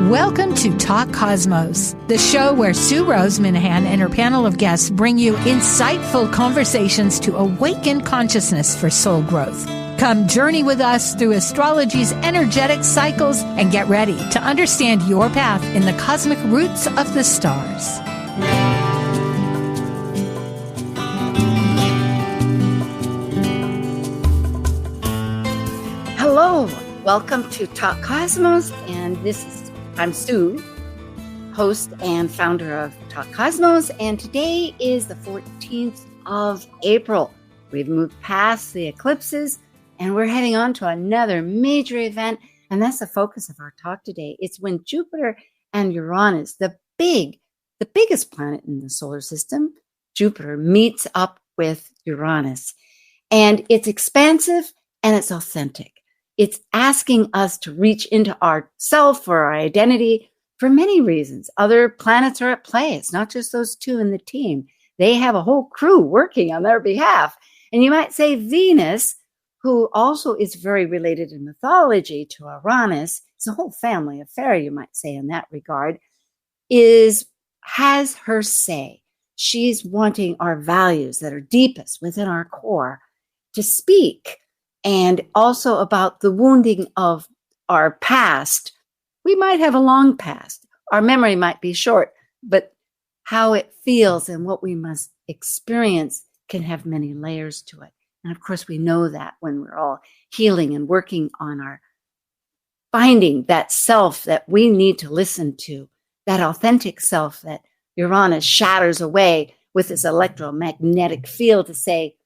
Welcome to Talk Cosmos, the show where Sue Minahan and her panel of guests bring you insightful conversations to awaken consciousness for soul growth. Come journey with us through astrology's energetic cycles and get ready to understand your path in the cosmic roots of the stars. Hello, welcome to Talk Cosmos, and I'm Sue, host and founder of Talk Cosmos, and today is the 14th of April. We've moved past the eclipses, and we're heading on to another major event, and that's the focus of our talk today. It's when Jupiter and Uranus, the biggest planet in the solar system, Jupiter, meets up with Uranus. And it's expansive and it's authentic. It's asking us to reach into our self or our identity for many reasons. Other planets are at play. It's not just those two in the team. They have a whole crew working on their behalf. And you might say Venus, who also is very related in mythology to Uranus, it's a whole family affair, you might say, in that regard, has her say. She's wanting our values that are deepest within our core to speak. And also about the wounding of our past. We might have a long past. Our memory might be short, but how it feels and what we must experience can have many layers to it. And of course, we know that when we're all healing and working on our finding that self that we need to listen to, that authentic self that Uranus shatters away with its electromagnetic field to say,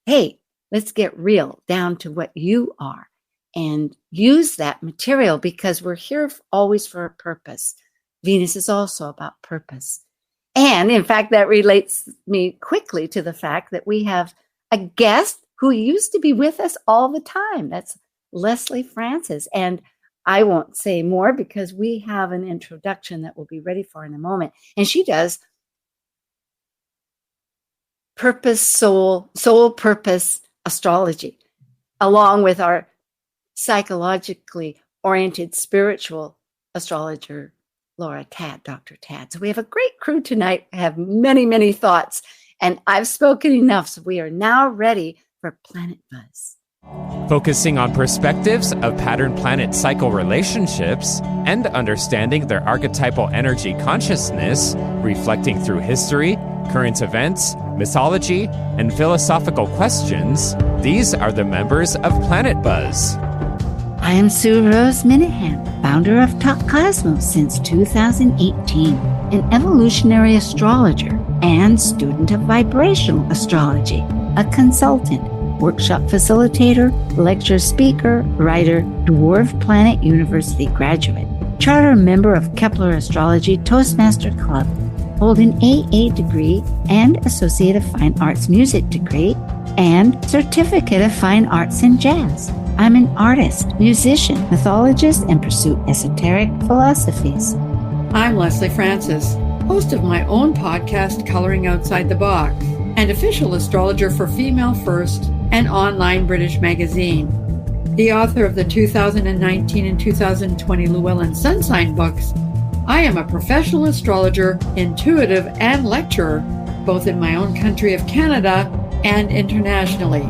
hey, let's get real down to what you are and use that material because we're here always for a purpose. Venus is also about purpose. And in fact, that relates me quickly to the fact that we have a guest who used to be with us all the time. That's Lesley Francis. And I won't say more because we have an introduction that we'll be ready for in a moment. And she does purpose, soul purpose astrology, along with our psychologically oriented spiritual astrologer, Dr. Tad. So we have a great crew tonight. I have many, many thoughts, and I've spoken enough. So we are now ready for Planet Buzz. Focusing on perspectives of pattern-planet cycle relationships and understanding their archetypal energy consciousness, reflecting through history, current events, mythology, and philosophical questions, these are the members of Planet Buzz. I am Sue Minahan, founder of Talk Cosmos since 2018, an evolutionary astrologer and student of vibrational astrology, a consultant, workshop facilitator, lecture speaker, writer, Dwarf Planet University graduate, charter member of Kepler Astrology Toastmaster Club, hold an AA degree and Associate of Fine Arts Music degree and Certificate of Fine Arts in Jazz. I'm an artist, musician, mythologist, and pursue esoteric philosophies. I'm Lesley Francis, host of my own podcast, Coloring Outside the Box, and official astrologer for Female First, an online British magazine. The author of the 2019 and 2020 Llewellyn Sun Sign books, I am a professional astrologer, intuitive, and lecturer, both in my own country of Canada and internationally.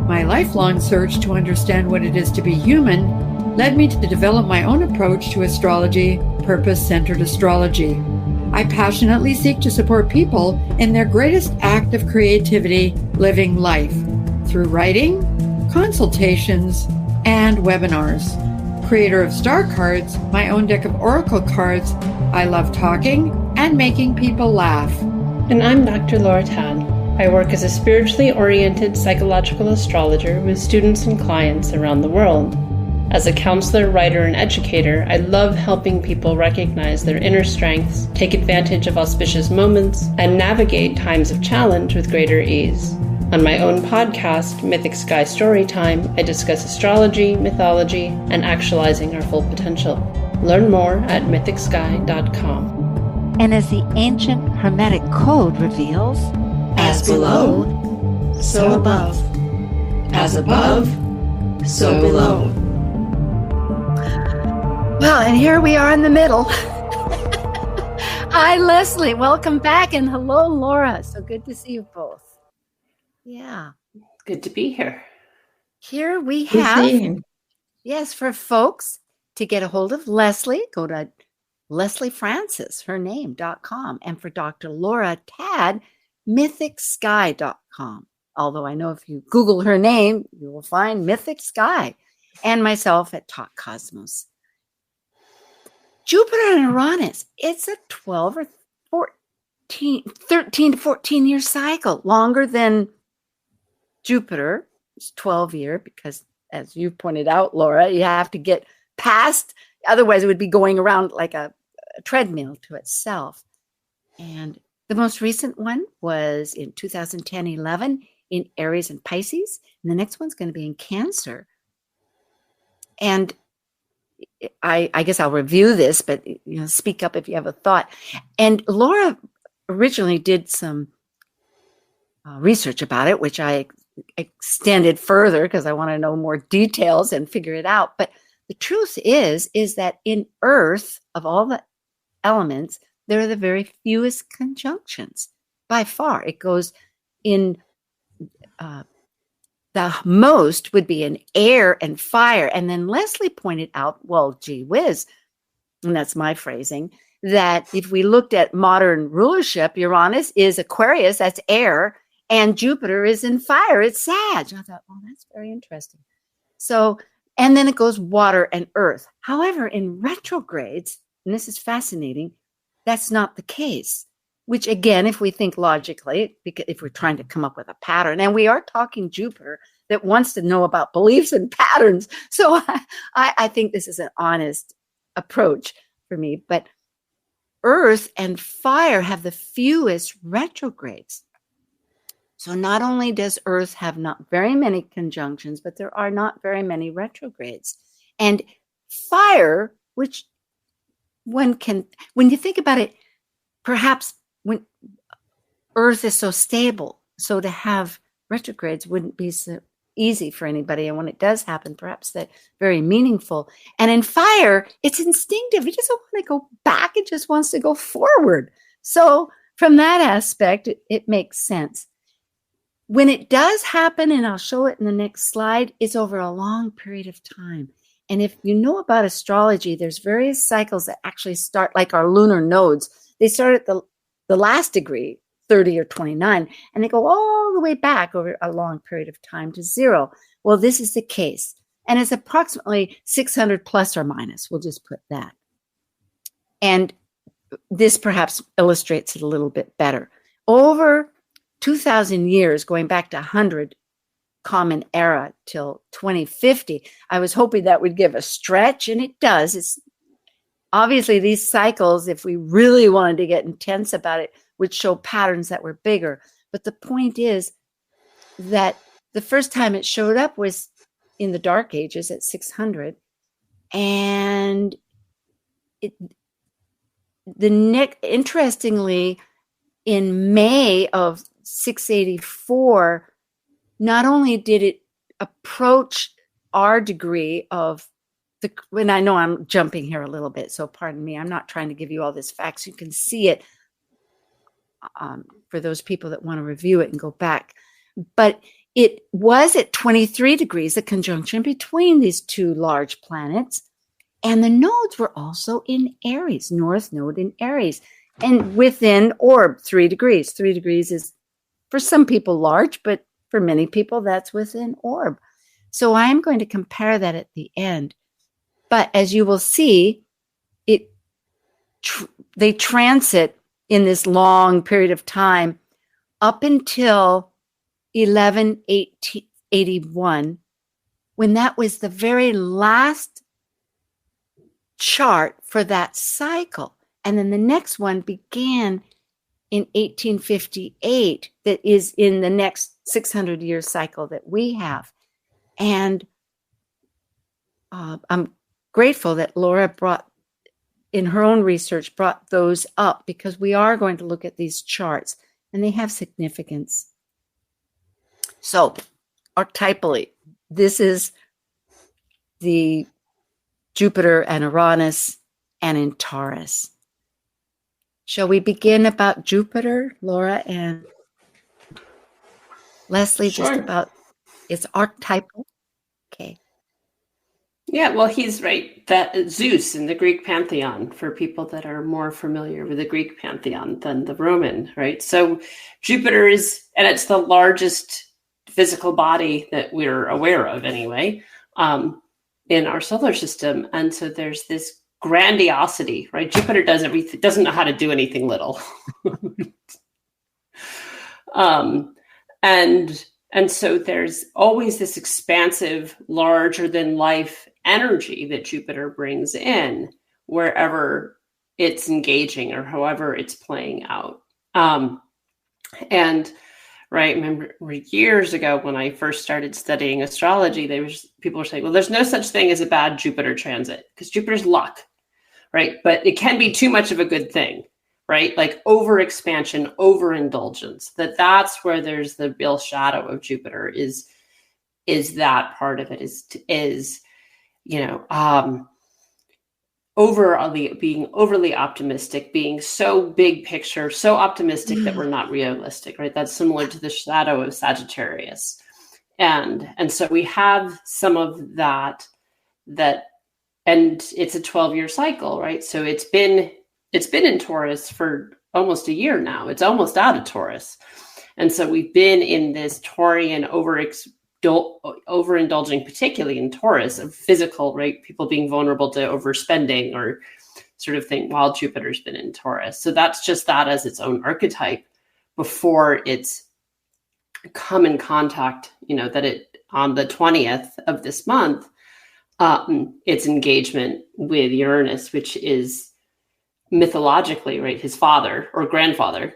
My lifelong search to understand what it is to be human led me to develop my own approach to astrology, purpose-centered astrology. I passionately seek to support people in their greatest act of creativity, living life, through writing, consultations, and webinars. Creator of Star Cards, my own deck of oracle cards, I love talking and making people laugh. And I'm Dr. Laura Tan. I work as a spiritually oriented psychological astrologer with students and clients around the world. As a counselor, writer, and educator, I love helping people recognize their inner strengths, take advantage of auspicious moments, and navigate times of challenge with greater ease. On my own podcast, Mythic Sky Storytime, I discuss astrology, mythology, and actualizing our full potential. Learn more at mythicsky.com. And as the ancient Hermetic Code reveals, as below, so above. As above, so below. Well, and here we are in the middle. Hi, Lesley. Welcome back. And hello, Laura. So good to see you both. Yeah. Good to be here. Here we have, Christine. yes, for folks to get a hold of Lesley, go to Lesley Francis, her name.com. And for Dr. Laura Tad, mythicsky.com. Although I know if you Google her name, you will find Mythic Sky, and myself at Talk Cosmos. Jupiter and Uranus, it's a 12 or 13 to 14 year cycle, longer than Jupiter. It's 12 year because, as you pointed out, Laura, you have to get past, otherwise it would be going around like a treadmill to itself. And the most recent one was in 2010-11 in Aries and Pisces. And the next one's going to be in Cancer. And I guess I'll review this, but speak up if you have a thought. And Laura originally did some research about it, which I extended further because I want to know more details and figure it out. But the truth is that in Earth, of all the elements, there are the very fewest conjunctions by far. It goes in the most would be in air and fire. And then Lesley pointed out, well, gee whiz, and that's my phrasing, that if we looked at modern rulership, Uranus is Aquarius, that's air, and Jupiter is in fire, it's Sag. I thought, oh, that's very interesting. So, and then it goes water and earth. However, in retrogrades, and this is fascinating, that's not the case. Which again, if we think logically, because if we're trying to come up with a pattern, and we are talking Jupiter that wants to know about beliefs and patterns. So I think this is an honest approach for me. But Earth and fire have the fewest retrogrades. So not only does Earth have not very many conjunctions, but there are not very many retrogrades. And fire, which when you think about it, perhaps when Earth is so stable, so to have retrogrades wouldn't be so easy for anybody. And when it does happen, perhaps that's very meaningful. And in fire, it's instinctive. It doesn't want to go back. It just wants to go forward. So from that aspect, it makes sense. When it does happen, and I'll show it in the next slide, it's over a long period of time. And if you know about astrology, there's various cycles that actually start like our lunar nodes. They start at the last degree, 30 or 29, and they go all the way back over a long period of time to 0. Well, this is the case. And it's approximately 600 plus or minus. We'll just put that. And this perhaps illustrates it a little bit better. Over 2,000 years, going back to 100 Common Era till 2050, I was hoping that would give a stretch, and it does. It's obviously these cycles, if we really wanted to get intense about it, would show patterns that were bigger. But the point is that the first time it showed up was in the Dark Ages at 600. And interestingly, in May of 684, not only did it approach our degree of and I know I'm jumping here a little bit, so pardon me. I'm not trying to give you all this facts. You can see it for those people that want to review it and go back. But it was at 23 degrees, the conjunction between these two large planets. And the nodes were also in Aries, North Node in Aries. And within orb, 3 degrees. 3 degrees is, for some people, large, but for many people, that's within orb. So I am going to compare that at the end. But as you will see, they transit in this long period of time up until 1181, when that was the very last chart for that cycle. And then the next one began in 1858, that is in the next 600-year cycle that we have. And I'm grateful that Laura in her own research, brought those up, because we are going to look at these charts and they have significance. So, archetypally, this is the Jupiter and Uranus, and in Taurus. Shall we begin about Jupiter, Laura and Lesley, Sure. just about its archetypal? Okay. Yeah, well, he's right. That Zeus in the Greek pantheon, for people that are more familiar with the Greek pantheon than the Roman, right? So Jupiter is, and it's the largest physical body that we're aware of anyway, in our solar system. And so there's this grandiosity, right? Jupiter does everything, doesn't know how to do anything little. And so there's always this expansive, larger than life energy that Jupiter brings in wherever it's engaging or however it's playing out. And right, remember years ago when I first started studying astrology, people were saying, well, there's no such thing as a bad Jupiter transit because Jupiter's luck, right? But it can be too much of a good thing, right? Like overexpansion, overindulgence. that's where there's the real shadow of Jupiter is that part of it is being overly optimistic, being so big picture, so optimistic that we're not realistic, right? That's similar to the shadow of Sagittarius. And so we have some of that, and it's a 12-year cycle, right? So it's been in Taurus for almost a year now. It's almost out of Taurus. And so we've been in this Taurian overindulging, particularly in Taurus, of physical, right? People being vulnerable to overspending or sort of thing while Jupiter's been in Taurus. So that's just that as its own archetype before it's come in contact, that it on the 20th of this month, its engagement with Uranus, which is mythologically, right, his father or grandfather.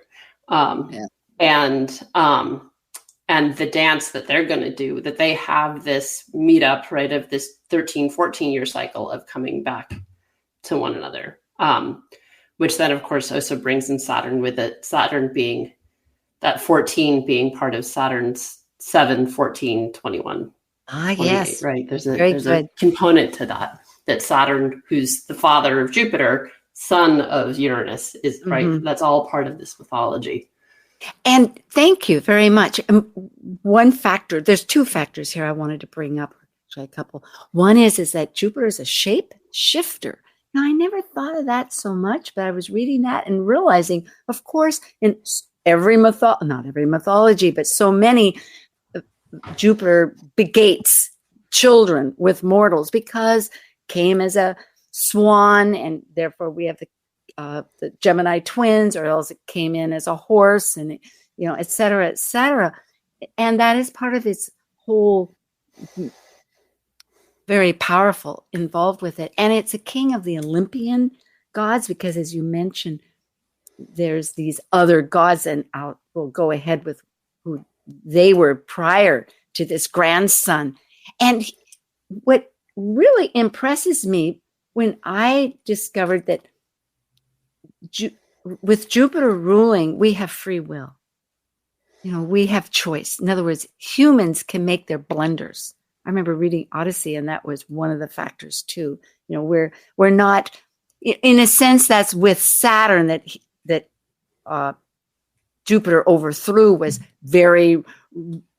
And the dance that they're going to do, that they have this meetup, right, of this 13, 14-year cycle of coming back to one another, which then, of course, also brings in Saturn with it, Saturn being that 14 being part of Saturn's 7, 14, 21. Yes. Right. There's a component to that Saturn, who's the father of Jupiter, son of Uranus, is right. Mm-hmm. That's all part of this mythology. And thank you very much. One factor, there's two factors here I wanted to bring up, actually a couple. One is that Jupiter is a shape shifter. Now, I never thought of that so much, but I was reading that and realizing, of course, in every not every mythology, but so many, Jupiter begates children with mortals because came as a swan, and therefore we have the Gemini twins, or else it came in as a horse, and et cetera, et cetera. And that is part of its whole, very powerful, involved with it. And it's a king of the Olympian gods because, as you mentioned, there's these other gods, and we'll go ahead with who they were prior to this grandson. And what really impresses me when I discovered that with Jupiter ruling, we have free will. We have choice. In other words, humans can make their blunders. I remember reading Odyssey, and that was one of the factors too. We're not, in a sense, that's with Saturn that Jupiter overthrew, was very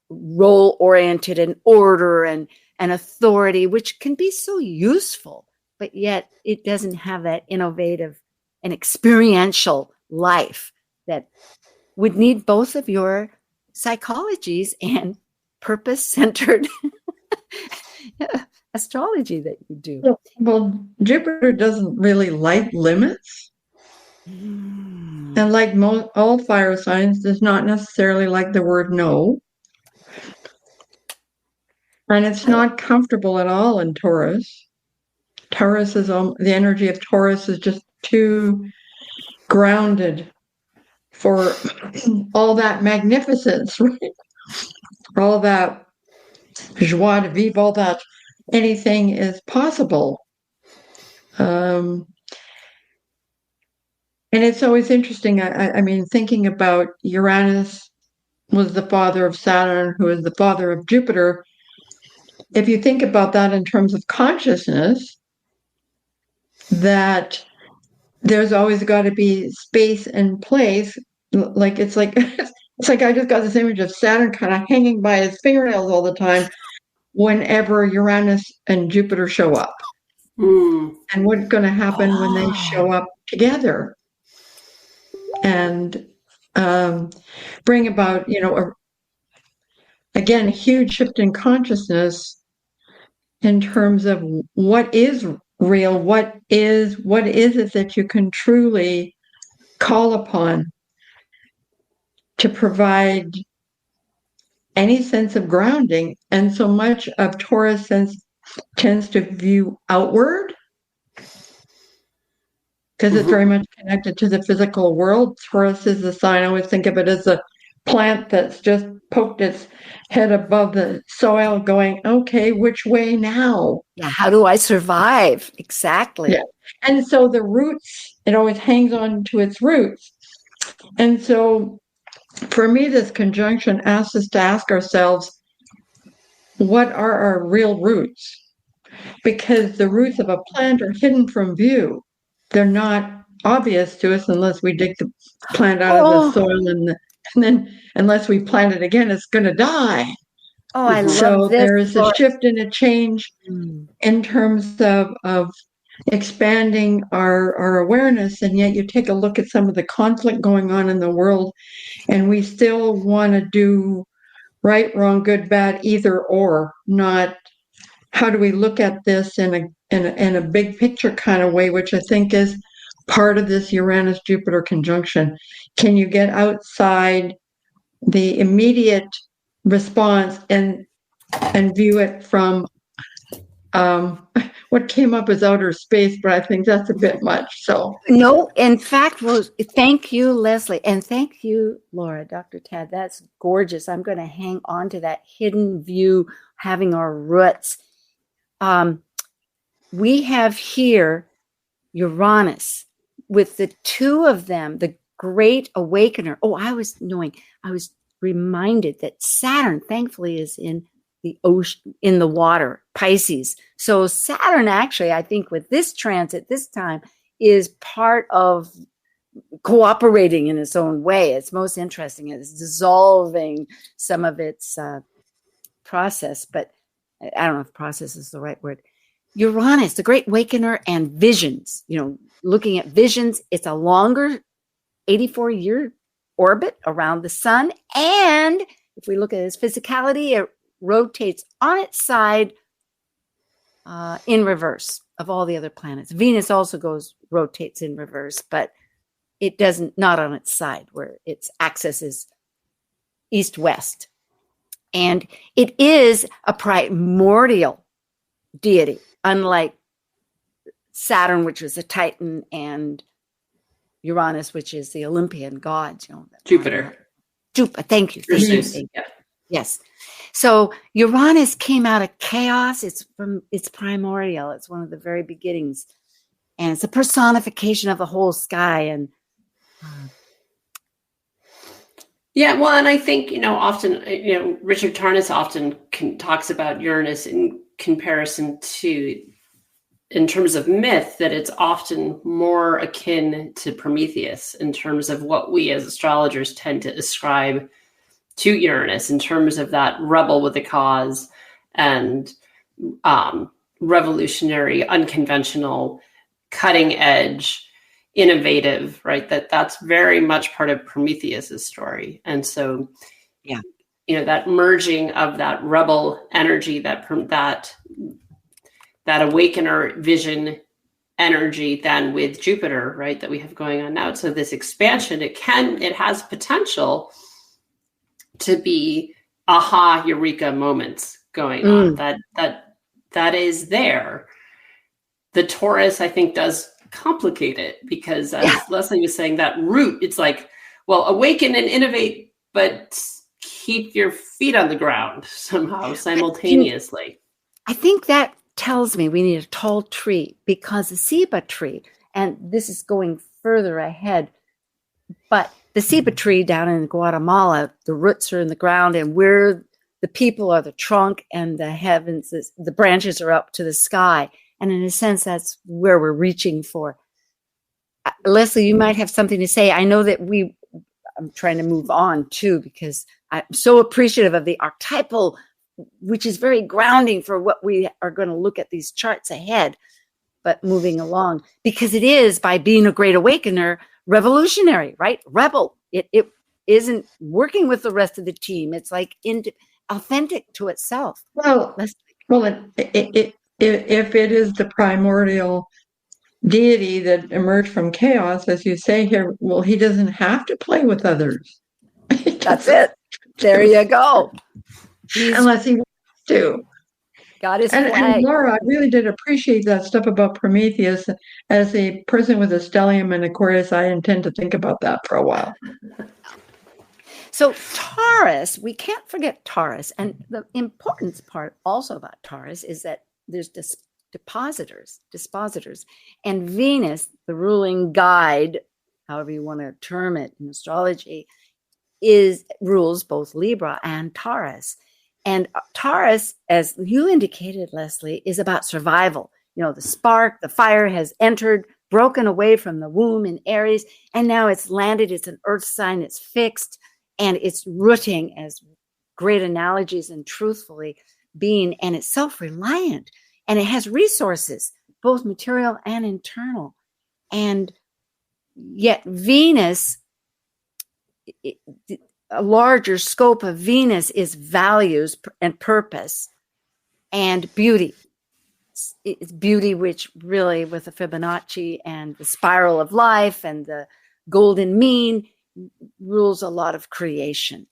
role oriented and order and authority, which can be so useful, but yet it doesn't have that innovative and experiential life that would need both of your psychologies and purpose-centered astrology that you do. Well, Jupiter doesn't really like limits. And like all fire signs, does not necessarily like the word no. And it's not comfortable at all in Taurus. Taurus is the energy of Taurus is just too grounded for all that magnificence, right? All that joie de vivre, all that anything is possible. And it's always interesting. I mean, thinking about Uranus was the father of Saturn, who is the father of Jupiter. If you think about that in terms of consciousness, that there's always got to be space and place. It's like I just got this image of Saturn kind of hanging by his fingernails all the time whenever Uranus and Jupiter show up. And what's going to happen when they show up together and bring about, again, a huge shift in consciousness in terms of what is real, what is it that you can truly call upon to provide any sense of grounding. And so much of Taurus tends to view outward because it's very much connected to the physical world. Taurus is the sign. I always think of it as a plant that's just poked its head above the soil going, okay, which way now? Yeah, how do I survive? Exactly. Yeah. And so the roots, it always hangs on to its roots. And so for me, this conjunction asks us to ask ourselves, what are our real roots? Because the roots of a plant are hidden from view. They're not obvious to us unless we dig the plant out of the soil and then unless we plant it again, it's going to die. Oh, I love this. So there is a shift and a change in terms of expanding our awareness. And yet you take a look at some of the conflict going on in the world, and we still want to do right, wrong, good, bad, either or, not how do we look at this in a big picture kind of way, which I think is part of this Uranus-Jupiter conjunction. Can you get outside the immediate response and view it from what came up as outer space? But I think that's a bit much. So no, in fact, Rose, thank you, Lesley, and thank you, Laura, Dr. Tad. That's gorgeous. I'm going to hang on to that hidden view, having our roots. We have here Uranus with the two of them, the great awakener. Oh, I was reminded that Saturn, thankfully, is in the ocean, in the water, Pisces. So Saturn, actually, I think with this transit this time, is part of cooperating in its own way. It's most interesting. It's dissolving some of its process, but I don't know if process is the right word. Uranus, the great awakener, and visions, looking at visions. It's a longer 84-year orbit around the sun. And if we look at its physicality, it rotates on its side in reverse of all the other planets. Venus also rotates in reverse, but it doesn't, not on its side where its axis is east-west. And it is a primordial deity, unlike Saturn, which was a Titan, and Uranus, which is the Olympian gods. Jupiter. Thank you. Yeah. Yes. So Uranus came out of chaos. It's primordial. It's one of the very beginnings, and it's a personification of the whole sky. And yeah, well, and I think, often, Richard Tarnas often talks about Uranus in comparison to, in terms of myth, that it's often more akin to Prometheus in terms of what we as astrologers tend to ascribe to Uranus in terms of that rebel with a cause and revolutionary, unconventional, cutting edge, innovative, right? That's very much part of Prometheus's story. And so, that merging of that rebel energy, that awakener vision energy, then with Jupiter, right, that we have going on now. So this expansion, it has potential to be aha, eureka moments going on. That is there. The Taurus, I think, does complicate it because, as Lesley was saying, that root, it's like, well, awaken and innovate, but keep your feet on the ground somehow simultaneously. I think that tells me we need a tall tree, because the ceiba tree, and this is going further ahead, but the ceiba tree down in Guatemala, the roots are in the ground, and the people are the trunk, and the heavens, the branches are up to the sky. And in a sense, that's where we're reaching for. Lesley, you might have something to say. I know that I'm trying to move on too, because I'm so appreciative of the archetypal, which is very grounding for what we are going to look at these charts ahead. But moving along, because it is, by being a great awakener, revolutionary, right? Rebel. It isn't working with the rest of the team. It's like authentic to itself. Well, if it is the primordial deity that emerged from chaos, as you say here, well, he doesn't have to play with others. That's it. There you go. Unless he wants to. Got his and flag. Laura, I really did appreciate that stuff about Prometheus. As a person with a stellium and Aquarius, I intend to think about that for a while. So Taurus, we can't forget Taurus. And the important part also about Taurus is that there's dispositors. And Venus, the ruling guide, however you want to term it in astrology, rules both Libra and Taurus. And Taurus, as you indicated, Lesley, is about survival. You know, the spark, the fire has entered, broken away from the womb in Aries, and now it's landed. It's an earth sign. It's fixed, and it's rooting, as great analogies and truthfully being, and it's self-reliant, and it has resources, both material and internal. And yet Venus, a larger scope of Venus is values and purpose and beauty. It's beauty, which really, with the Fibonacci and the spiral of life and the golden mean, rules a lot of creation.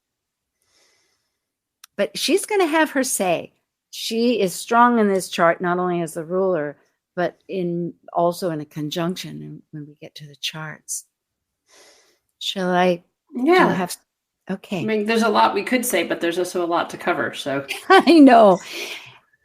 But she's going to have her say. She is strong in this chart, not only as the ruler, but also in a conjunction when we get to the charts. Shall I? Yeah. Okay. I mean, there's a lot we could say, but there's also a lot to cover. So I know.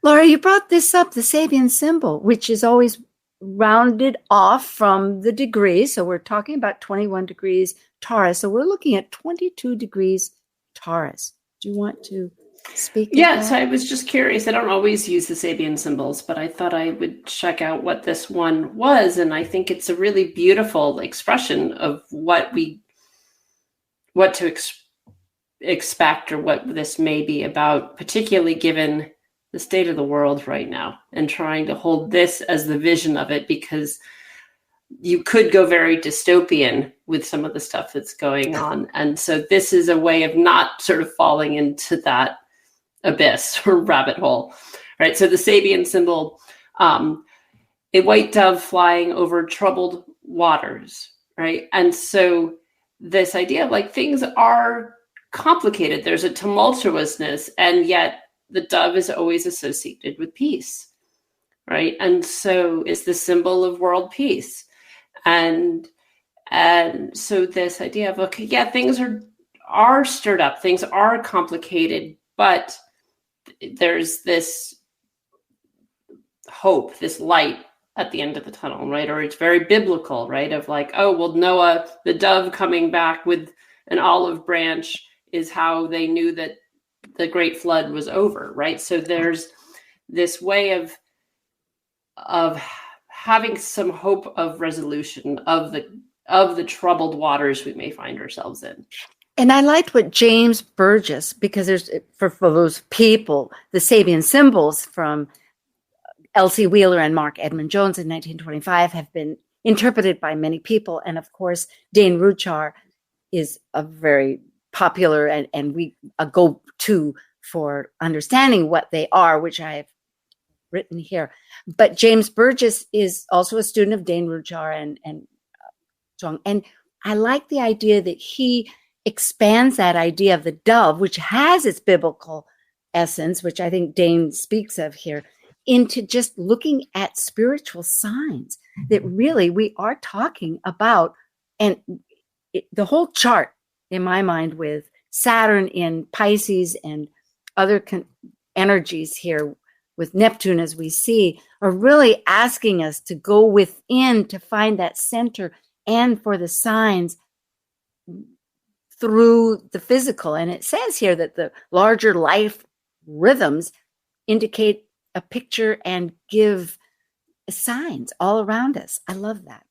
Laura, you brought this up, the Sabian symbol, which is always rounded off from the degree. So we're talking about 21 degrees Taurus. So we're looking at 22 degrees Taurus. Do you want to speak? Yes, I was just curious. I don't always use the Sabian symbols, but I thought I would check out what this one was. And I think it's a really beautiful expression of what to expect or what this may be about, particularly given the state of the world right now, and trying to hold this as the vision of it, because you could go very dystopian with some of the stuff that's going on. And so this is a way of not sort of falling into that abyss or rabbit hole, right? So the Sabian symbol, a white dove flying over troubled waters, right? And so this idea of like things are complicated. There's a tumultuousness, and yet the dove is always associated with peace, right? And so it's the symbol of world peace. And so this idea of, okay, yeah, things are stirred up, things are complicated, but there's this hope, this light at the end of the tunnel, right? Or it's very biblical, right? Of like, oh, well, Noah, the dove coming back with an olive branch is how they knew that the great flood was over, right? So there's this way of having some hope of resolution of the troubled waters we may find ourselves in. And I liked what James Burgess, because there's for those people, the Sabian symbols from Elsie Wheeler and Mark Edmund Jones in 1925 have been interpreted by many people. And of course, Dane Ruchar is a very popular and a go-to for understanding what they are, which I have written here. But James Burgess is also a student of Dane Ruchar and Zhong. And I like the idea that he expands that idea of the dove, which has its biblical essence, which I think Dane speaks of here, into just looking at spiritual signs that really we are talking about. And the whole chart, in my mind, with Saturn in Pisces and other energies here with Neptune, as we see, are really asking us to go within to find that center and for the signs through the physical. And it says here that the larger life rhythms indicate a picture and give signs all around us. I love that.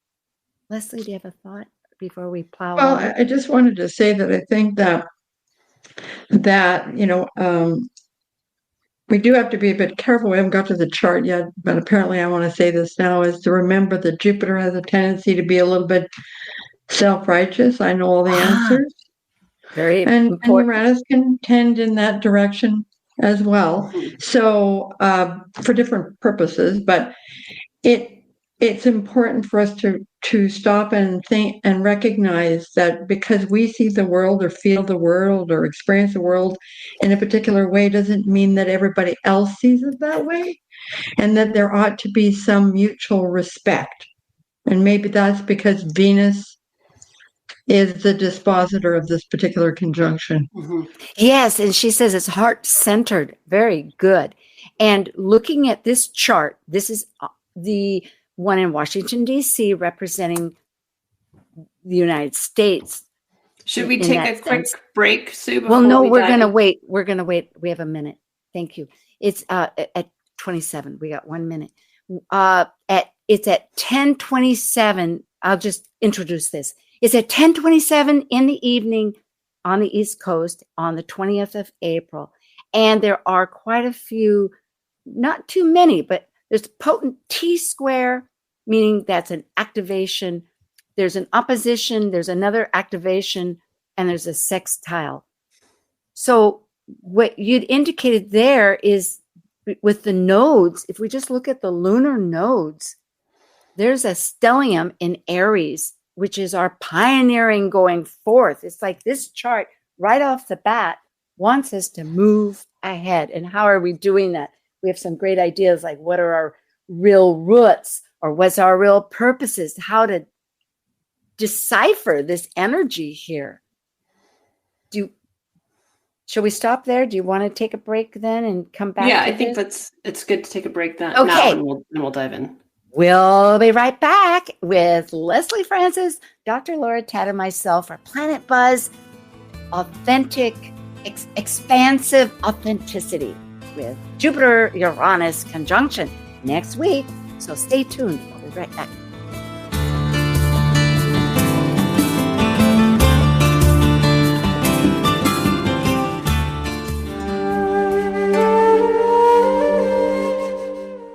Leslie, do you have a thought before we plow Well, on? I just wanted to say that I think that we do have to be a bit careful. We haven't got to the chart yet, but apparently I want to say this now, is to remember that Jupiter has a tendency to be a little bit self-righteous. I know all the answers. Very and important. Uranus can tend in that direction as well. So for different purposes, but it's important for us to stop and think and recognize that because we see the world or feel the world or experience the world in a particular way doesn't mean that everybody else sees it that way, and that there ought to be some mutual respect. And maybe that's because Venus is the dispositor of this particular conjunction. Yes, and she says it's heart-centered. Very good. And looking at this chart, this is the one in Washington, D.C., representing the United States. Should we take a quick break, Sue? Well, no, we're going to wait. We're going to wait. We have a minute. Thank you. It's at 27. We got 1 minute. It's at 10:27. I'll just introduce this. It's at 10:27 in the evening on the East Coast on the 20th of April. And there are quite a few, not too many, but there's potent T-square, meaning that's an activation. There's an opposition, there's another activation, and there's a sextile. So what you'd indicated there is with the nodes, if we just look at the lunar nodes, there's a stellium in Aries, which is our pioneering going forth. It's like this chart right off the bat wants us to move ahead. And how are we doing that? We have some great ideas like what are our real roots or what's our real purposes, how to decipher this energy here. Shall we stop there? Do you want to take a break then and come back? Yeah, I think it's good to take a break then. Okay. Now and we'll dive in. We'll be right back with Lesley Francis, Dr. Now.Chat, and myself for Planet Buzz, Expansive Authenticity with Jupiter-Uranus conjunction next week. So stay tuned. We'll be right back.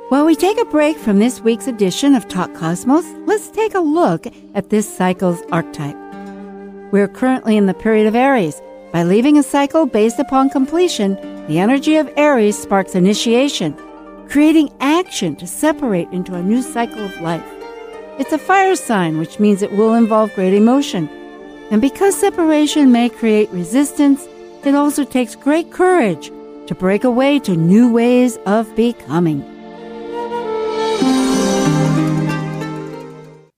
While we take a break from this week's edition of Talk Cosmos, let's take a look at this cycle's archetype. We're currently in the period of Aries. By leaving a cycle based upon completion, the energy of Aries sparks initiation, creating action to separate into a new cycle of life. It's a fire sign, which means it will involve great emotion. And because separation may create resistance, it also takes great courage to break away to new ways of becoming.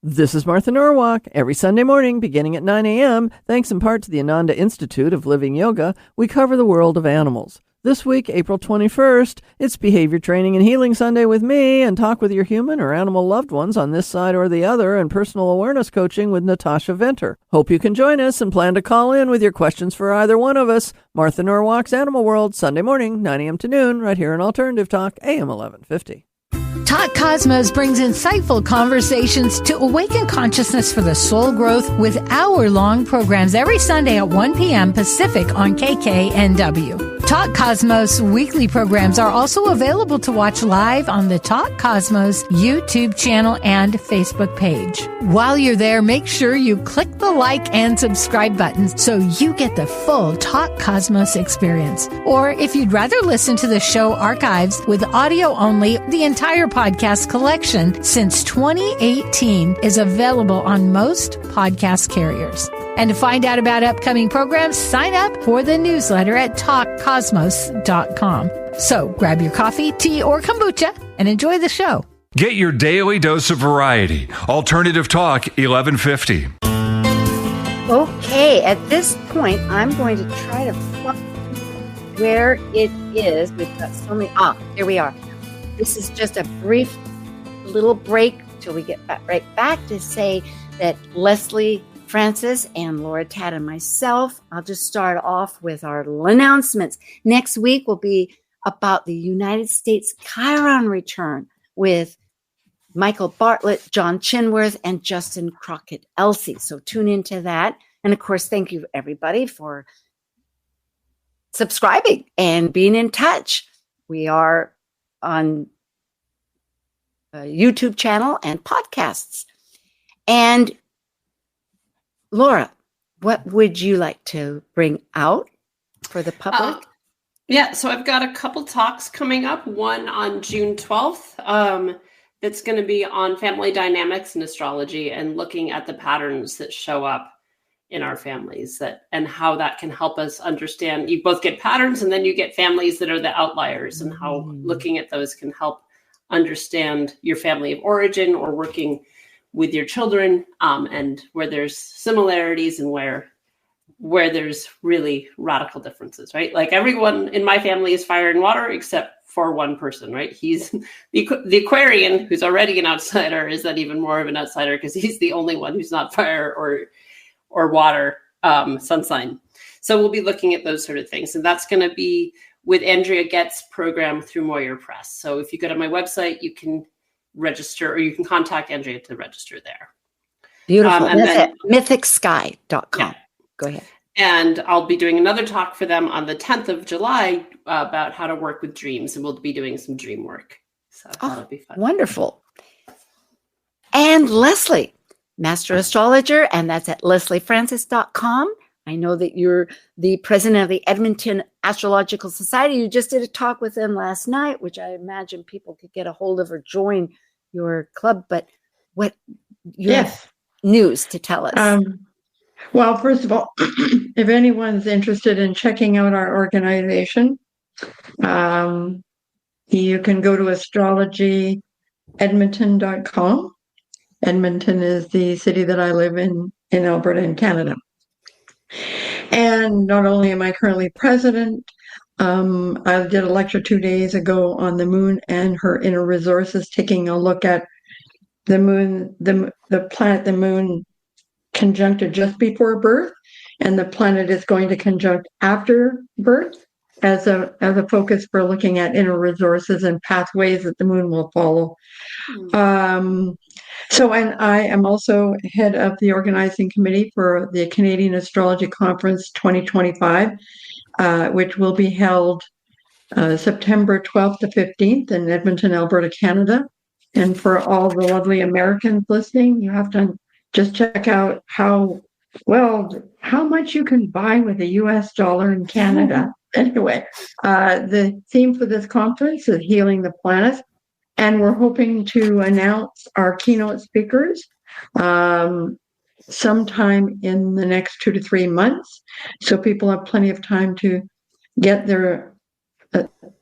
This is Martha Norwalk. Every Sunday morning, beginning at 9 a.m., thanks in part to the Ananda Institute of Living Yoga, we cover the world of animals. This week, April 21st, it's Behavior Training and Healing Sunday with me, and talk with your human or animal loved ones on this side or the other, and personal awareness coaching with Natasha Venter. Hope you can join us and plan to call in with your questions for either one of us. Martha Norwalk's Animal World, Sunday morning, 9 a.m. to noon, right here on Alternative Talk, AM 1150. Talk Cosmos brings insightful conversations to awaken consciousness for the soul growth with hour-long programs every Sunday at 1 p.m. Pacific on KKNW. Talk Cosmos weekly programs are also available to watch live on the Talk Cosmos YouTube channel and Facebook page. While you're there, make sure you click the like and subscribe buttons so you get the full Talk Cosmos experience. Or if you'd rather listen to the show archives with audio only, the entire podcast collection since 2018 is available on most podcast carriers. And to find out about upcoming programs, sign up for the newsletter at talkcosmos.com. So grab your coffee, tea, or kombucha and enjoy the show. Get your daily dose of variety. Alternative Talk 1150. Okay, at this point, I'm going to try to find where it is. We've got so many. Here we are. This is just a brief little break till we get right back to say that Lesley Francis and Now.Chat and myself, I'll just start off with our announcements. Next week will be about the United States Chiron return with Michael Bartlett, John Chinworth, and Justin Crockett-Elsie. So tune into that. And of course, thank you everybody for subscribing and being in touch. We are on a YouTube channel and podcasts. And Laura, what would you like to bring out for the public? Yeah, so I've got a couple talks coming up. One on June 12th. That's going to be on family dynamics and astrology and looking at the patterns that show up in our families and how that can help us understand. You both get patterns and then you get families that are the outliers, and how looking at those can help understand your family of origin or working with your children, and where there's similarities and where there's really radical differences, right? Like everyone in my family is fire and water except for one person, right? He's the Aquarian, who's already an outsider, is then even more of an outsider because he's the only one who's not fire or water sun sign. So we'll be looking at those sort of things. And that's going to be with Andrea Goetz's program through Moyer Press. So if you go to my website, you can register, or you can contact Andrea to register there. Beautiful. And that's at mythicsky.com. Yeah. Go ahead. And I'll be doing another talk for them on the 10th of July about how to work with dreams. And we'll be doing some dream work. So that'll be fun. Wonderful. And Lesley, Master Astrologer, and that's at lesliefrancis.com. I know that you're the president of the Edmonton Astrological Society. You just did a talk with them last night, which I imagine people could get a hold of or join your club. But what you have news to tell us? Well, first of all, if anyone's interested in checking out our organization, you can go to astrologyedmonton.com. Edmonton is the city that I live in Alberta, in Canada. And not only am I currently president, I did a lecture 2 days ago on the moon and her inner resources, taking a look at the moon, the planet, the moon conjuncted just before birth, and the planet is going to conjunct after birth as a focus for looking at inner resources and pathways that the moon will follow. So, and I am also head of the organizing committee for the Canadian Astrology Conference 2025, which will be held September 12th to 15th in Edmonton, Alberta, Canada. And for all the lovely Americans listening, you have to just check out how much you can buy with a US dollar in Canada. Anyway, the theme for this conference is Healing the Planet. And we're hoping to announce our keynote speakers sometime in the next 2 to 3 months. So people have plenty of time to get their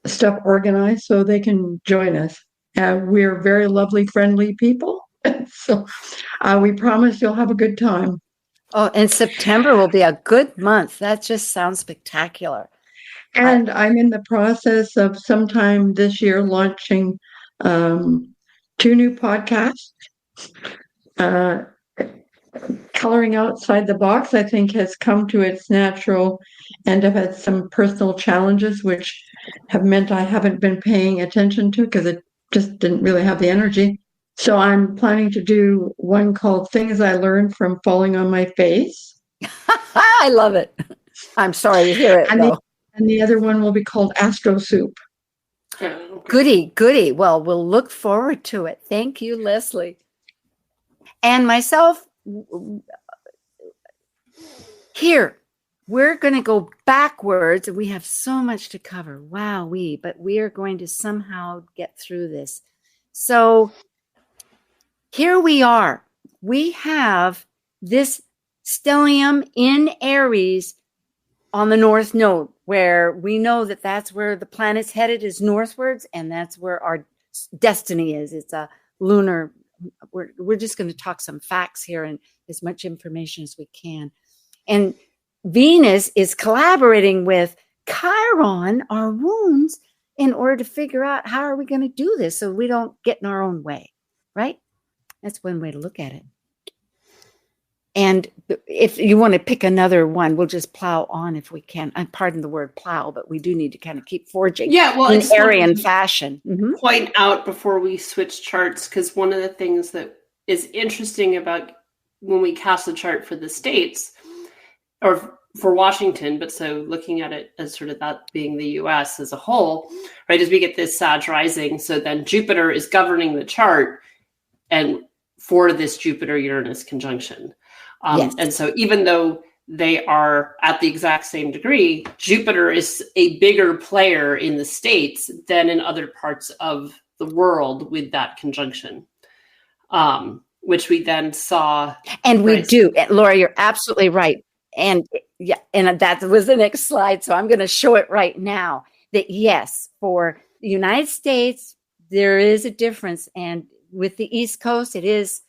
stuff organized so they can join us. We're very lovely, friendly people. So we promise you'll have a good time. Oh, and September will be a good month. That just sounds spectacular. And I'm in the process of sometime this year launching 2 new podcasts. Coloring Outside the Box, I think, has come to its natural end. I've had some personal challenges which have meant I haven't been paying attention to because it just didn't really have the energy. So I'm planning to do one called Things I Learned from Falling on My Face. I love it. I'm sorry to hear it, though. And the other one will be called Astro Soup. Goody. Well, we'll look forward to it. Thank you, Lesley. And myself, here, we're going to go backwards. We have so much to cover. Wowee. But we are going to somehow get through this. So here we are. We have this stellium in Aries on the North Node, where we know that that's where the planet's headed, is northwards, and that's where our destiny is. It's a lunar. We're just going to talk some facts here and as much information as we can. And Venus is collaborating with Chiron, our wounds, in order to figure out how are we going to do this so we don't get in our own way, right? That's one way to look at it. And if you want to pick another one, we'll just plow on if we can. Pardon the word plow, but we do need to kind of keep forging in Aryan fashion. Point out before we switch charts, because one of the things that is interesting about when we cast a chart for the states or for Washington, but so looking at it as sort of that being the US as a whole, right, as we get this Sag rising, so then Jupiter is governing the chart and for this Jupiter-Uranus conjunction. Yes. And so even though they are at the exact same degree, Jupiter is a bigger player in the states than in other parts of the world with that conjunction, which we then saw. And we do. Laura, you're absolutely right. And that was the next slide. So I'm going to show it right now that yes, for the United States, there is a difference. And with the East Coast, it is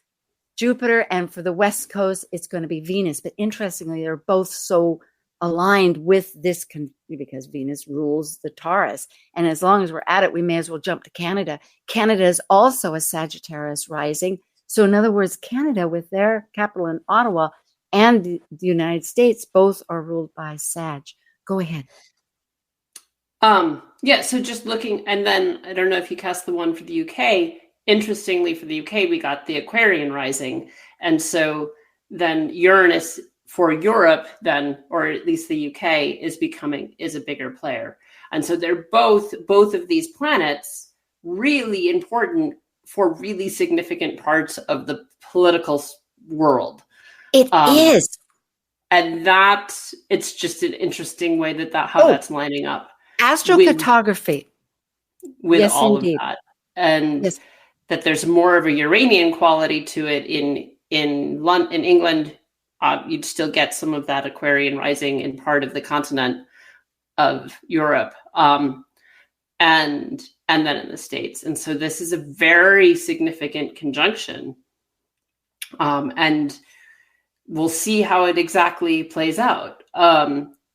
Jupiter, and for the West Coast, it's going to be Venus. But interestingly, they're both so aligned with this because Venus rules the Taurus. And as long as we're at it, we may as well jump to Canada. Canada is also a Sagittarius rising. So in other words, Canada with their capital in Ottawa and the United States, both are ruled by Sag. Go ahead. So just looking, and then I don't know if you cast the one for the UK. Interestingly, for the UK, we got the Aquarian rising. And so then Uranus for Europe then, or at least the UK, is a bigger player. And so they're both of these planets really important for really significant parts of the political world. It is. And it's just an interesting way how that's lining up. Astrocartography. With yes, all indeed. of that. And yes. That there's more of a Uranian quality to it in England. You'd still get some of that Aquarian rising in part of the continent of Europe, and then in the States. And so this is a very significant conjunction, and we'll see how it exactly plays out.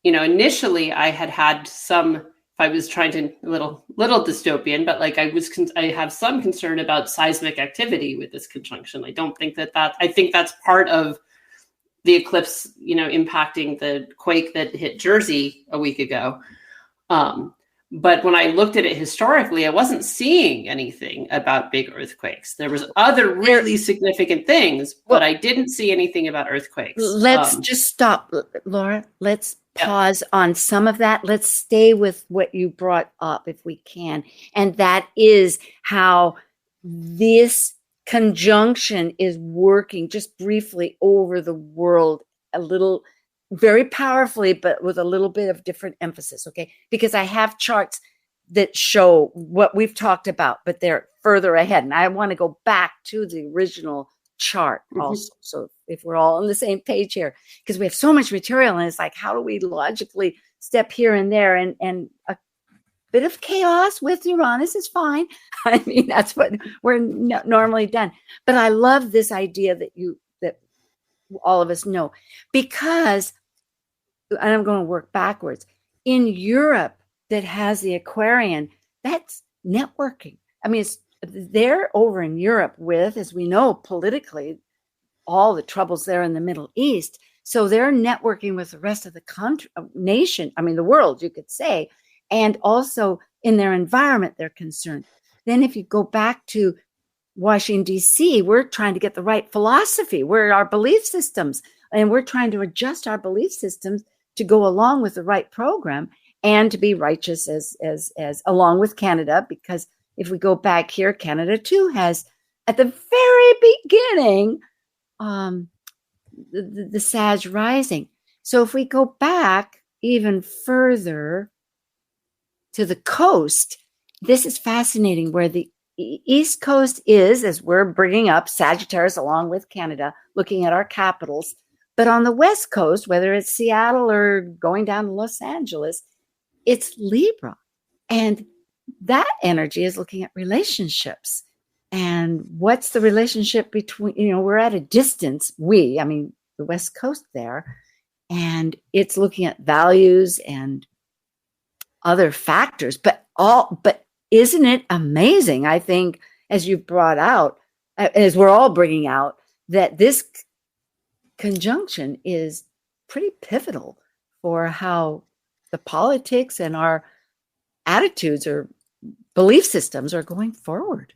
Initially I had some. If I was trying to a little dystopian, but like I have some concern about seismic activity with this conjunction. I don't think I think that's part of the eclipse, impacting the quake that hit Jersey a week ago. But when I looked at it historically, I wasn't seeing anything about big earthquakes. There was other really significant things, but I didn't see anything about earthquakes. Let's just stop, Laura. Let's pause on some of that. Let's stay with what you brought up if we can. And that is how this conjunction is working just briefly over the world very powerfully, but with a little bit of different emphasis. Okay. Because I have charts that show what we've talked about, but they're further ahead. And I want to go back to the original chart also. So if we're all on the same page here, because we have so much material and it's like, how do we logically step here and there, and a bit of chaos with Uranus is fine. I mean, that's what we're normally done. But I love this idea that all of us know, because, and I'm going to work backwards, in Europe that has the Aquarian, that's networking. I mean, they're over in Europe with, as we know, politically, all the troubles there in the Middle East. So they're networking with the rest of the nation, the world, you could say, and also in their environment, they're concerned. Then if you go back to Washington, D.C., we're trying to get the right philosophy, our belief systems, and we're trying to adjust our belief systems to go along with the right program and to be righteous as along with Canada, because if we go back here, Canada too has, at the very beginning, the Sag rising. So if we go back even further to the coast, this is fascinating, where the East Coast is, as we're bringing up Sagittarius along with Canada, looking at our capitals. But on the West Coast, whether it's Seattle or going down to Los Angeles, it's Libra. And that energy is looking at relationships. And what's the relationship between, we're at a distance, the West Coast there, and it's looking at values and other factors. But isn't it amazing? I think, as you brought out, as we're all bringing out, that this conjunction is pretty pivotal for how the politics and our attitudes or belief systems are going forward.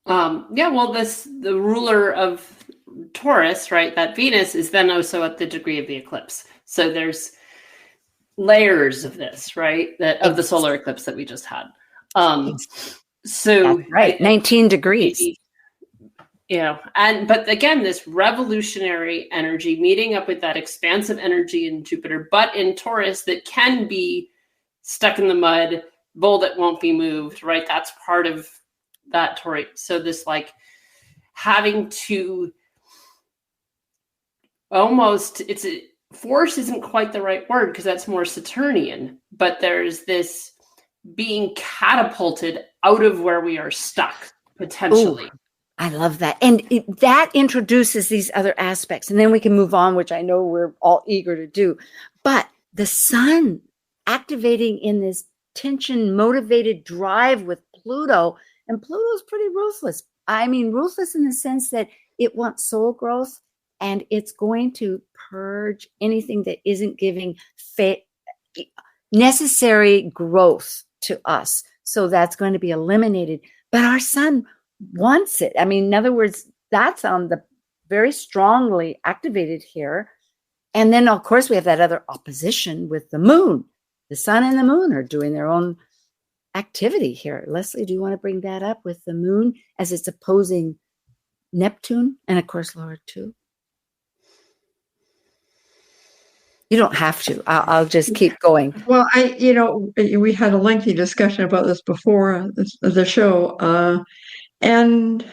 The ruler of Taurus, right, that Venus is then also at the degree of the eclipse. So there's layers of this, right, of the solar eclipse that we just had. So that's right, 19 degrees. But again, this revolutionary energy meeting up with that expansive energy in Jupiter, but in Taurus that can be stuck in the mud, bull that won't be moved, right? That's part of that Taurus. So this like having to almost, force isn't quite the right word because that's more Saturnian, but there's this being catapulted out of where we are stuck potentially. Ooh, I love that. And that introduces these other aspects. And then we can move on, which I know we're all eager to do. But the sun activating in this tension motivated drive with Pluto, and Pluto's pretty ruthless. I mean, ruthless in the sense that it wants soul growth, and it's going to purge anything that isn't giving necessary growth to us. So that's going to be eliminated. But our sun wants it. I mean, in other words, that's on the very strongly activated here. And then, of course, we have that other opposition with the moon. The sun and the moon are doing their own activity here. Lesley, do you want to bring that up with the moon as it's opposing Neptune and, of course, Laura, too? You don't have to. I'll just keep going. Well, we had a lengthy discussion about this before the show, and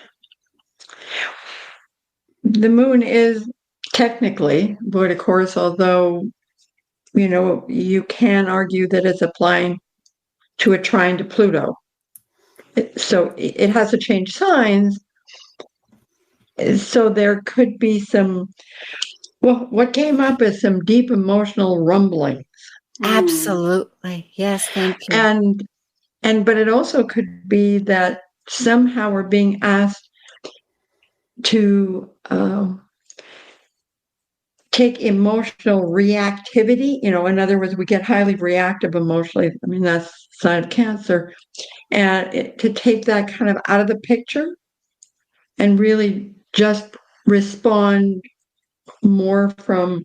the moon is technically, but of course, although, you can argue that it's applying to a trine to Pluto. So it has to change signs. So there could be some, well, what came up is some deep emotional rumblings. Absolutely. Yes, thank you. But it also could be that somehow we're being asked to take emotional reactivity. In other words, we get highly reactive emotionally. I mean, that's a sign of Cancer. And to take that kind of out of the picture and really just respond more from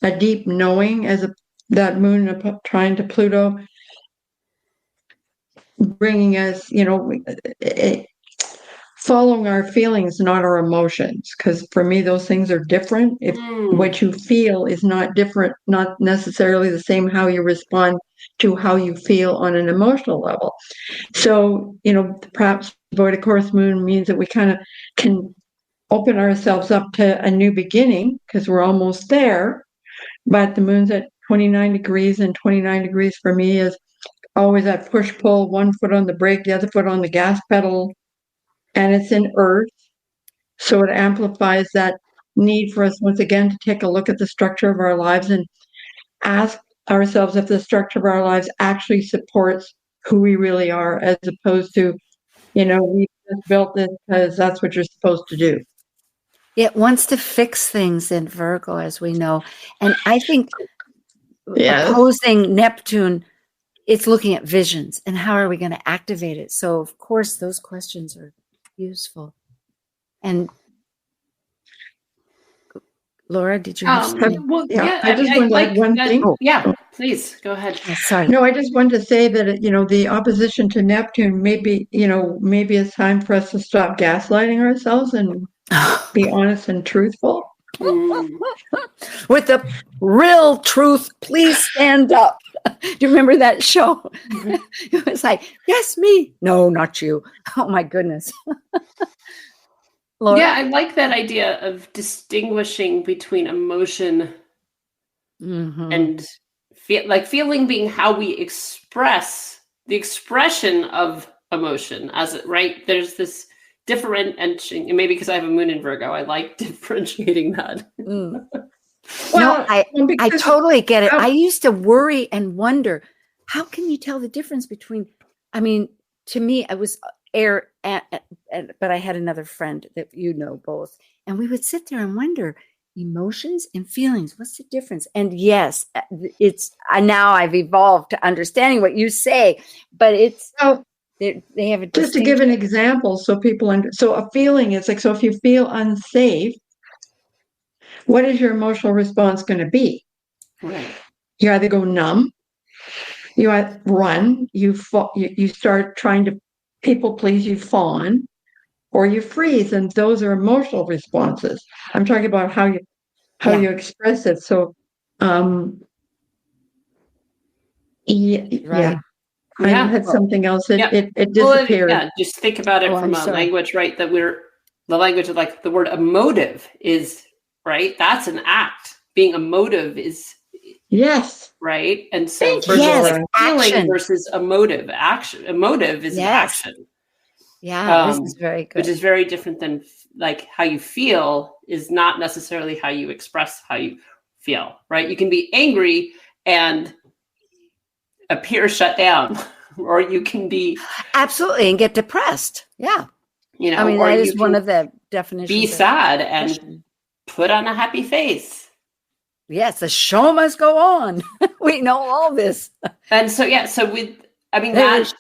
a deep knowing as that moon trine to Pluto, bringing us, following our feelings, not our emotions. Because for me, those things are different. If what you feel is not different, not necessarily the same how you respond to how you feel on an emotional level. So, perhaps void course moon means that we kind of can open ourselves up to a new beginning because we're almost there. But the moon's at 29 degrees, and 29 degrees for me is always that push-pull, one foot on the brake, the other foot on the gas pedal, and it's in Earth. So it amplifies that need for us, once again, to take a look at the structure of our lives and ask ourselves if the structure of our lives actually supports who we really are, as opposed to, we just built this because that's what you're supposed to do. It wants to fix things in Virgo, as we know. And I think opposing Neptune, it's looking at visions and how are we going to activate it. So, of course, those questions are useful. And Laura, did you have something? Well, I just wanted to like one thing. Yeah, please go ahead. Sorry. No, I just wanted to say that, the opposition to Neptune, maybe it's time for us to stop gaslighting ourselves and be honest and truthful. With the real truth, please stand up. Do you remember that show? It was like, yes, me. No, not you. Oh, my goodness. Laura? Yeah, I like that idea of distinguishing between emotion and feeling being how we express the expression of emotion right? There's this differentiating, and maybe because I have a moon in Virgo, I like differentiating that. Well, I totally get it. I used to worry and wonder, how can you tell the difference between, to me, air, but I had another friend that you know both, and we would sit there and wonder emotions and feelings. What's the difference? And yes, it's now I've evolved to understanding what you say, but it's they have a just to give an example, so people so a feeling is like, so if you feel unsafe, what is your emotional response going to be? Right. You either go numb, you run, you start trying to people please, you fawn, or you freeze, and those are emotional responses. I'm talking about how you express it. So, yeah. I had something else. It disappeared. Well, just think about it from a language, right? That the language of like the word emotive is, right? That's an act. Being emotive is, yes, right. And so versus feeling versus emotive action. Emotive is an action. Yeah, this is very good. Which is very different than like how you feel is not necessarily how you express how you feel, right? You can be angry and appear shut down, or you can be absolutely and get depressed. Yeah, I mean that is one of the definitions. Be sad and put on a happy face. Yes, the show must go on. We know all this, and so that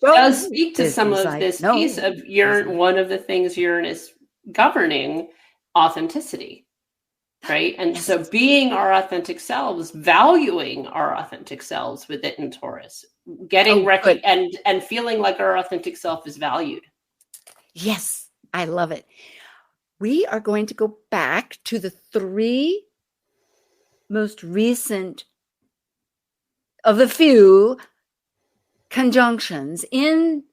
does speak to some of this piece of Uranus. One of the things Uranus governing authenticity. Right. And so being our authentic selves, valuing our authentic selves with it in Taurus, getting and feeling like our authentic self is valued. Yes, I love it. We are going to go back to the 3 most recent of the few conjunctions in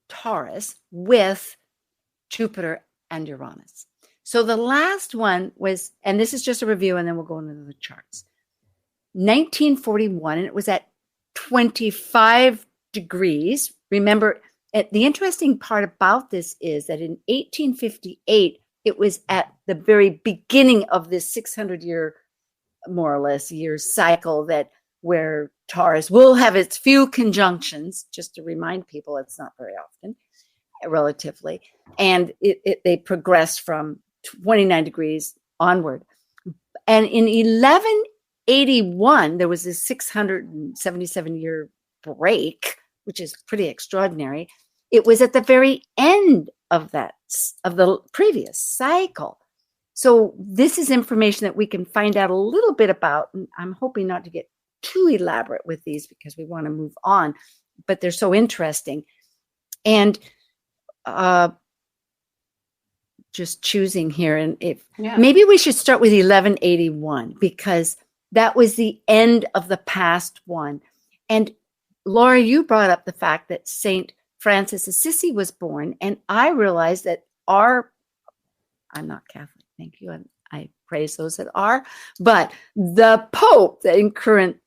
Taurus with Jupiter and Uranus. So the last one was, and this is just a review, and then we'll go into the charts. 1941, and it was at 25 degrees. Remember, the interesting part about this is that in 1858, it was at the very beginning of this 600-year, more or less, year cycle where Taurus will have its few conjunctions. Just to remind people, it's not very often, relatively, and they progress from 29 degrees onward. And in 1181, there was this 677-year break, which is pretty extraordinary. It was at the very end of the previous cycle. So this is information that we can find out a little bit about. And I'm hoping not to get too elaborate with these because we want to move on, but they're so interesting. And just choosing here, and maybe we should start with 1181 because that was the end of the past one. And Laura, you brought up the fact that Saint Francis Assisi was born, and I realized that I'm not Catholic, thank you, and I praise those that are, but the Pope that in current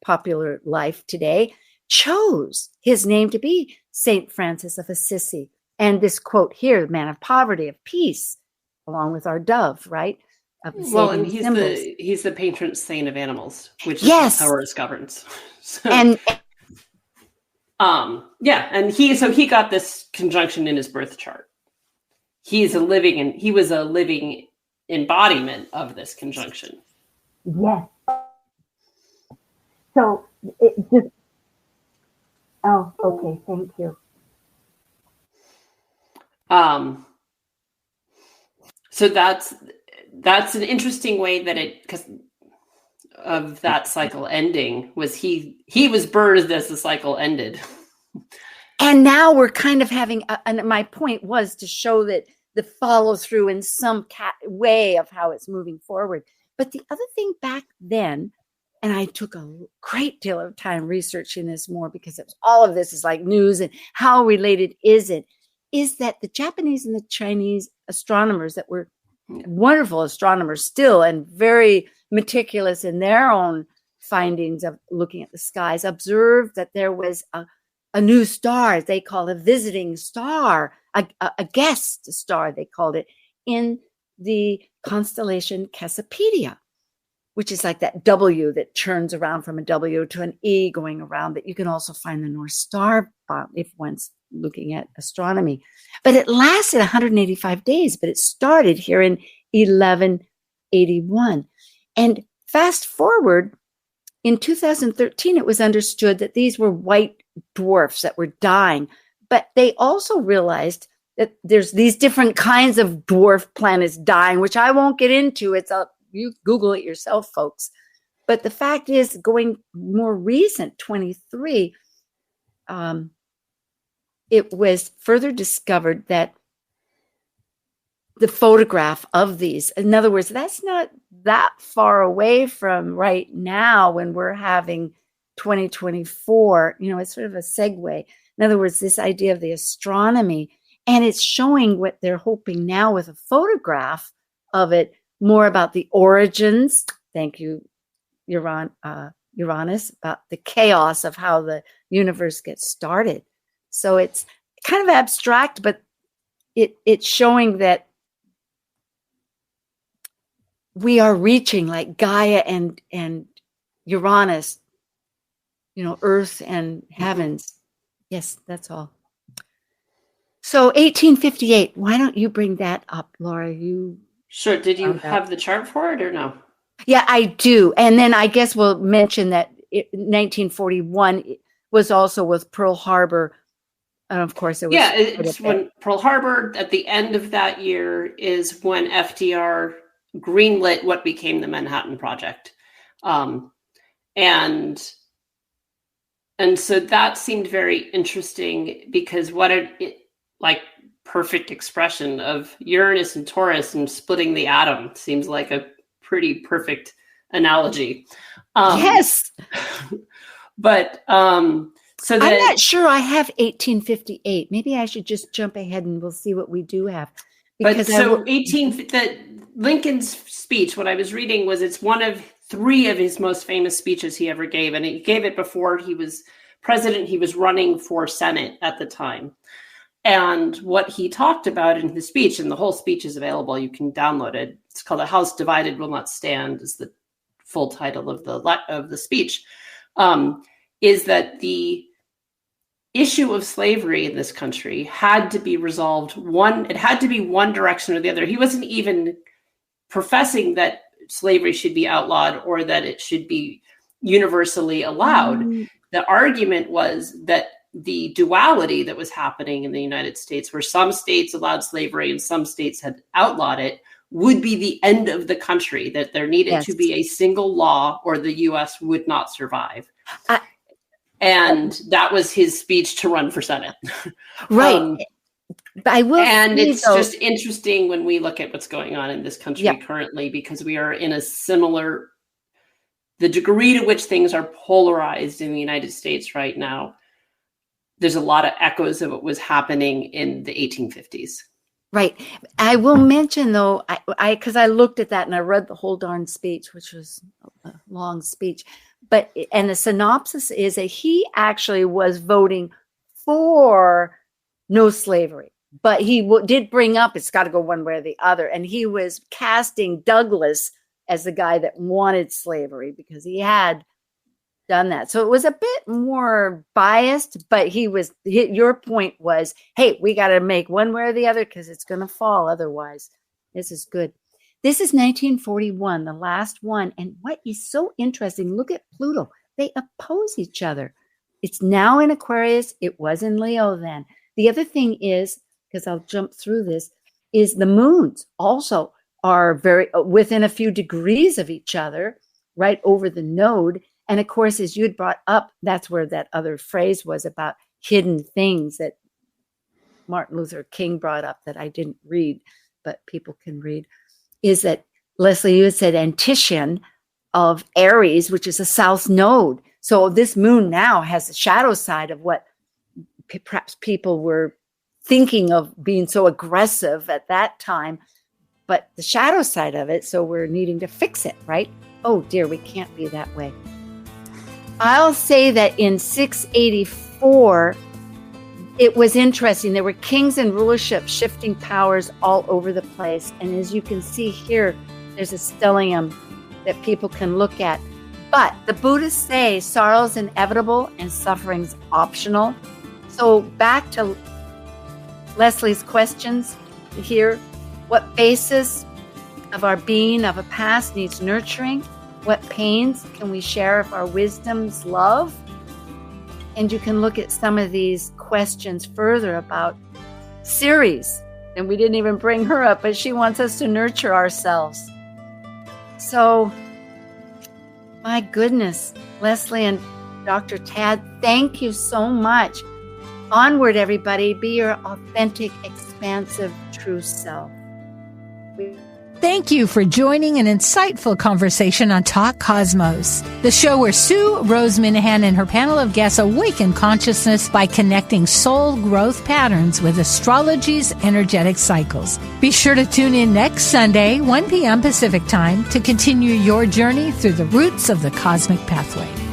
popular life today chose his name to be Saint Francis of Assisi. And this quote here, man of poverty, of peace, along with our dove, right? Well, and he's the patron saint of animals, which is how Taurus governs. So, and he got this conjunction in his birth chart. He was a living embodiment of this conjunction. Yes. So it just. Oh, okay. Thank you. So that's an interesting way that because of that cycle ending was he was birthed as the cycle ended. And now we're kind of having, and my point was to show that the follow through in some way of how it's moving forward. But the other thing back then, and I took a great deal of time researching this more because all of this is like news and how related is it, is that the Japanese and the Chinese astronomers that were wonderful astronomers still and very meticulous in their own findings of looking at the skies, observed that there was a new star, they call a visiting star, a guest star, they called it, in the constellation Cassiopeia, which is like that W that churns around from a W to an E going around, that you can also find the North Star if one's looking at astronomy. But it lasted 185 days, but it started here in 1181. And fast forward, in 2013, it was understood that these were white dwarfs that were dying. But they also realized that there's these different kinds of dwarf planets dying, which I won't get into. It's you Google it yourself, folks. But the fact is, going more recent, 23, it was further discovered that the photograph of these, in other words, that's not that far away from right now when we're having 2024. It's sort of a segue. In other words, this idea of the astronomy, and it's showing what they're hoping now with a photograph of it, more about the origins. Thank you, Uranus, about the chaos of how the universe gets started. So it's kind of abstract, but it's showing that we are reaching, like Gaia and Uranus, earth and heavens. Yes, that's all. So 1858, why don't you bring that up, Laura? Sure. Did you have the chart for it or no? Yeah, I do. And then I guess we'll mention that 1941 was also with Pearl Harbor. And of course, it was. Yeah, it's when Pearl Harbor, at the end of that year, is when FDR greenlit what became the Manhattan Project. And so that seemed very interesting because what it like perfect expression of Uranus and Taurus and splitting the atom seems like a pretty perfect analogy. Yes. But so that, I'm not sure I have 1858. Maybe I should just jump ahead and we'll see what we do have. Because that Lincoln's speech, what I was reading was it's one of 3 of his most famous speeches he ever gave. And he gave it before he was president. He was running for Senate at the time. And what he talked about in his speech, and the whole speech is available, you can download it. It's called "A House Divided Will Not Stand," is the full title of the speech. Is that the issue of slavery in this country had to be resolved it had to be one direction or the other. He wasn't even professing that slavery should be outlawed or that it should be universally allowed. The argument was that the duality that was happening in the United States, where some states allowed slavery and some states had outlawed it, would be the end of the country, that there needed to be a single law or the U.S. would not survive. And that was his speech to run for Senate. Right. I will. And it's just interesting when we look at what's going on in this country currently, because we are in a similar, the degree to which things are polarized in the United States right now. There's a lot of echoes of what was happening in the 1850s. Right. I will mention, though, because I looked at that and I read the whole darn speech, which was a long speech. And the synopsis is that he actually was voting for no slavery. But he did bring up it's got to go one way or the other. And he was casting Douglas as the guy that wanted slavery because he had done that. So it was a bit more biased, but your point was, hey, we got to make one way or the other because it's going to fall otherwise. This is good. This is 1941, the last one. And what is so interesting, look at Pluto. They oppose each other. It's now in Aquarius. It was in Leo then. The other thing is, because I'll jump through this, is the moons also are very within a few degrees of each other, right over the node. And of course, as you had brought up, that's where that other phrase was about hidden things that Martin Luther King brought up that I didn't read, but people can read, is that, Lesley, you had said Antition of Aries, which is a south node. So this moon now has the shadow side of what perhaps people were thinking of being so aggressive at that time, but the shadow side of it. So we're needing to fix it, right? Oh dear, we can't be that way. I'll say that in 684, it was interesting. There were kings and rulership shifting powers all over the place. And as you can see here, there's a stellium that people can look at. But the Buddhists say sorrow is inevitable and suffering's optional. So back to Lesley's questions here. What basis of our being of a past needs nurturing? What pains can we share of our wisdom's love? And you can look at some of these questions further about Ceres. And we didn't even bring her up, but she wants us to nurture ourselves. So, my goodness, Lesley and Dr. Tad, thank you so much. Onward, everybody. Be your authentic, expansive, true self. Thank you for joining an insightful conversation on Talk Cosmos, the show where Sue Minahan and her panel of guests awaken consciousness by connecting soul growth patterns with astrology's energetic cycles. Be sure to tune in next Sunday, 1 p.m. Pacific Time, to continue your journey through the roots of the cosmic pathway.